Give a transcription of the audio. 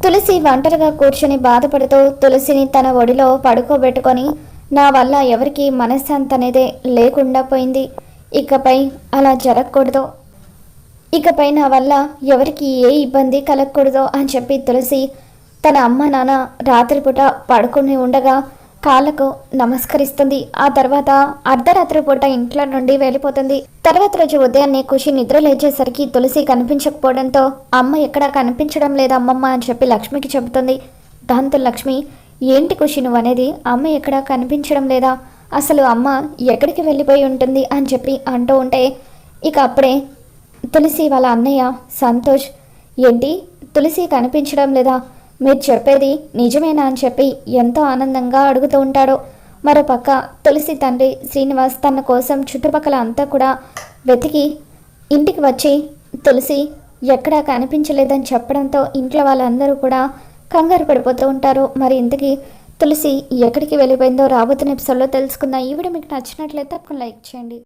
తులసి ఒంటరిగా కూర్చుని బాధపడుతూ తులసిని తన ఒడిలో పడుకోబెట్టుకొని, నా వల్ల ఎవరికి మనశ్శాంతి అనేదే లేకుండా పోయింది, ఇకపై అలా జరగకూడదు, ఇకపై నా వల్ల ఎవరికి ఏ ఇబ్బంది కలగకూడదు అని చెప్పి తులసి తన అమ్మ నాన్న రాత్రిపూట పడుకుని ఉండగా కాళ్ళకు నమస్కరిస్తుంది. ఆ తర్వాత అర్ధరాత్రి పూట ఇంట్లో నుండి వెళ్ళిపోతుంది. తర్వాత రోజు ఉదయాన్నే ఖుషి నిద్ర లేచేసరికి తులసి కనిపించకపోవడంతో అమ్మ ఎక్కడా కనిపించడం లేదా అమ్మమ్మ అని చెప్పి లక్ష్మికి చెబుతుంది. దాంతో లక్ష్మి, ఏంటి ఖుషి నువ్వు అనేది, అమ్మ ఎక్కడా కనిపించడం లేదా, అసలు అమ్మ ఎక్కడికి వెళ్ళిపోయి ఉంటుంది అని చెప్పి అంటూ ఉంటే, ఇక అప్పుడే తులసి వాళ్ళ అన్నయ్య సంతోష్, ఏంటి తులసి కనిపించడం లేదా, మీరు చెప్పేది నిజమేనా అని చెప్పి ఎంతో ఆనందంగా అడుగుతూ ఉంటాడు. మరోపక్క తులసి తండ్రి శ్రీనివాస్ తన కోసం చుట్టుపక్కల అంతా కూడా వెతికి ఇంటికి వచ్చి తులసి ఎక్కడా కనిపించలేదని చెప్పడంతో ఇంట్లో వాళ్ళందరూ కూడా కంగారు పడిపోతూ ఉంటారు. మరి ఇంతకీ తులసి ఎక్కడికి వెళ్ళిపోయిందో రాబోతున్న ఎపిసోడ్లో తెలుసుకుందాం. ఈ వీడియో మీకు నచ్చినట్లయితే తప్పకుండా లైక్ చేయండి.